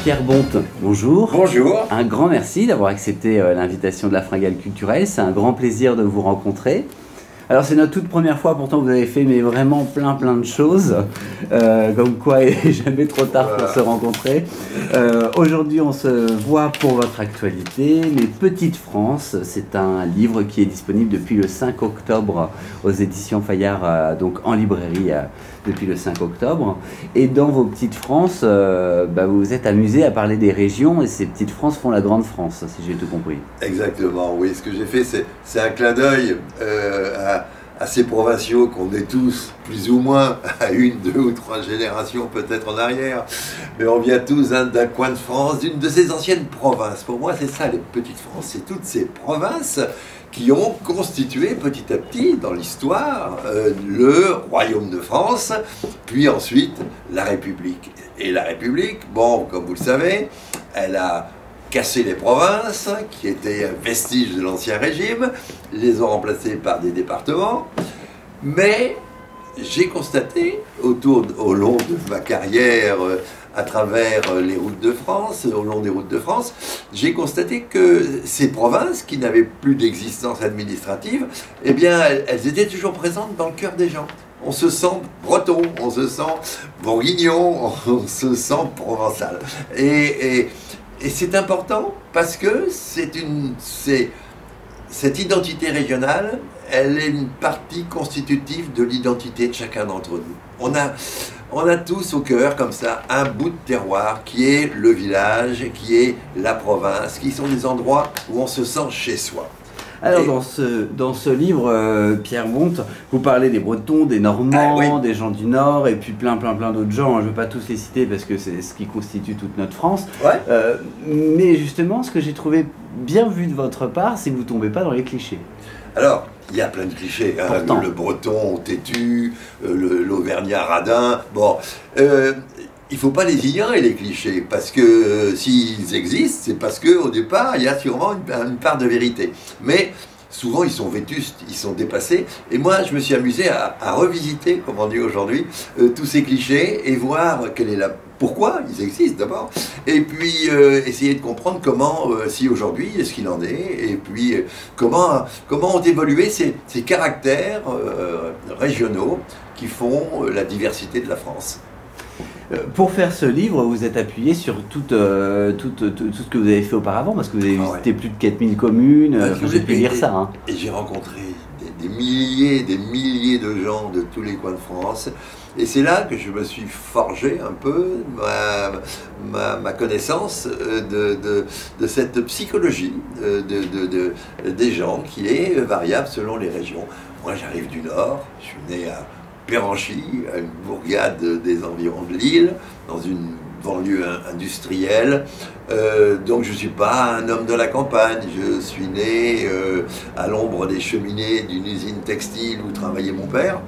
Pierre Bonte, bonjour. Bonjour. Un grand merci d'avoir accepté l'invitation de la Fringale culturelle. C'est un grand plaisir de vous rencontrer. Alors c'est notre toute première fois, pourtant vous avez fait mais vraiment plein de choses, comme quoi il n'est jamais trop tard pour se rencontrer. Aujourd'hui on se voit pour votre actualité, mais Petite France, c'est un livre qui est disponible depuis le 5 octobre aux éditions Fayard, donc en librairie depuis le 5 octobre. Et dans vos Petites France, vous vous êtes amusé à parler des régions, et ces Petites France font la Grande France, si j'ai tout compris. Exactement, oui. Ce que j'ai fait, c'est un clin d'œil à ces provinciaux qu'on est tous, plus ou moins, à une, deux ou trois générations peut-être en arrière. Mais on vient tous d'un coin de France, d'une de ces anciennes provinces. Pour moi, c'est ça, les Petites France. C'est toutes ces provinces qui ont constitué petit à petit dans l'histoire le royaume de France, puis ensuite la République. Et la République, bon, comme vous le savez, elle a cassé les provinces, qui étaient vestiges de l'Ancien Régime, les ont remplacées par des départements, mais j'ai constaté, au long de ma carrière, à travers les routes de France, au long des routes de France, j'ai constaté que ces provinces, qui n'avaient plus d'existence administrative, eh bien, elles étaient toujours présentes dans le cœur des gens. On se sent breton, on se sent bourguignon, on se sent provençal. Et c'est important parce que cette identité régionale, elle est une partie constitutive de l'identité de chacun d'entre nous. On a tous au cœur, comme ça, un bout de terroir qui est le village, qui est la province, qui sont des endroits où on se sent chez soi. Alors dans ce livre, Pierre Bonte, vous parlez des Bretons, des Normands, des gens du Nord, et puis plein d'autres gens. Je ne veux pas tous les citer parce que c'est ce qui constitue toute notre France. Ouais. Mais justement, ce que j'ai trouvé bien vu de votre part, c'est que vous ne tombez pas dans les clichés. Alors, il y a plein de clichés. Hein. Le Breton têtu, l'Auvergnat radin. Bon. Il ne faut pas les ignorer, les clichés, parce que s'ils existent, c'est parce qu'au départ, il y a sûrement une part de vérité. Mais souvent, ils sont vétustes, ils sont dépassés. Et moi, je me suis amusé à revisiter, comme on dit aujourd'hui, tous ces clichés et voir pourquoi ils existent d'abord. Et puis, essayer de comprendre comment, si aujourd'hui, est-ce qu'il en est, et puis comment ont évolué ces caractères régionaux qui font la diversité de la France. Pour faire ce livre, vous êtes appuyé sur tout ce que vous avez fait auparavant, parce que vous avez visité plus de 4000 communes, j'ai pu lire ça. Hein. Et j'ai rencontré des milliers de gens de tous les coins de France. Et c'est là que je me suis forgé un peu ma connaissance de cette psychologie des gens qui est variable selon les régions. Moi, j'arrive du Nord, je suis né à Péranchy, une bourgade des environs de Lille, dans une banlieue industrielle. Donc je ne suis pas un homme de la campagne, je suis né à l'ombre des cheminées d'une usine textile où travaillait mon père.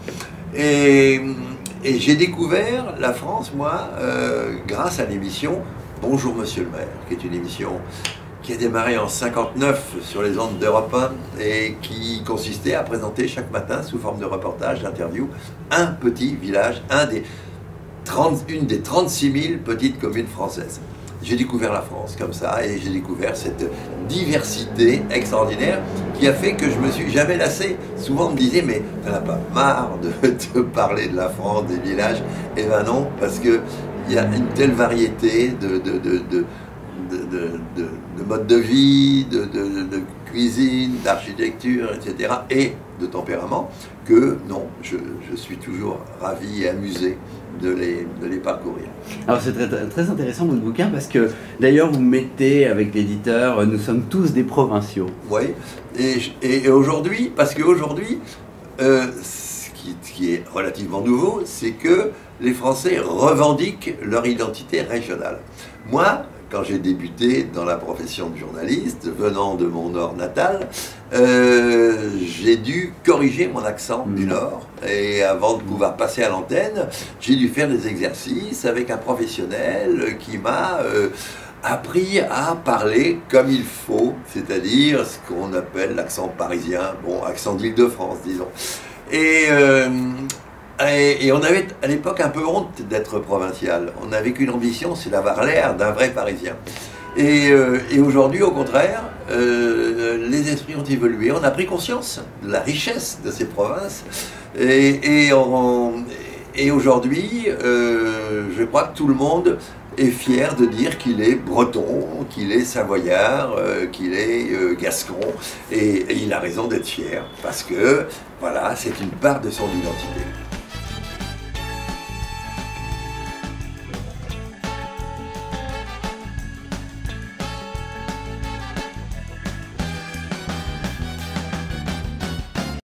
Et j'ai découvert la France, moi, grâce à l'émission Bonjour Monsieur le maire, qui est une émission qui a démarré en 1959 sur les ondes d'Europe 1 et qui consistait à présenter chaque matin, sous forme de reportage, d'interview, un petit village, une des 36 000 petites communes françaises. J'ai découvert la France comme ça et j'ai découvert cette diversité extraordinaire qui a fait que je me suis jamais lassé. Souvent on me disait mais t'en as pas marre de parler de la France, des villages? Eh ben non, parce qu'il y a une telle variété de mode de vie, de cuisine, d'architecture, etc. et de tempérament, que non, je suis toujours ravi et amusé de les parcourir. Alors c'est très intéressant votre bouquin, parce que d'ailleurs vous mettez avec l'éditeur, nous sommes tous des provinciaux. Oui, et aujourd'hui, parce qu'aujourd'hui, ce qui est relativement nouveau, c'est que les Français revendiquent leur identité régionale. Moi, quand j'ai débuté dans la profession de journaliste, venant de mon Nord natal, j'ai dû corriger mon accent du Nord. Et avant de pouvoir passer à l'antenne, j'ai dû faire des exercices avec un professionnel qui m'a appris à parler comme il faut, c'est-à-dire ce qu'on appelle l'accent parisien, bon, accent d'Île-de-France, disons. Et on avait à l'époque un peu honte d'être provincial. On n'avait qu'une ambition, c'est d'avoir l'air d'un vrai Parisien. Et aujourd'hui, au contraire, les esprits ont évolué. On a pris conscience de la richesse de ces provinces. Et aujourd'hui, je crois que tout le monde est fier de dire qu'il est breton, qu'il est savoyard, qu'il est gascon. Et il a raison d'être fier, parce que voilà, c'est une part de son identité.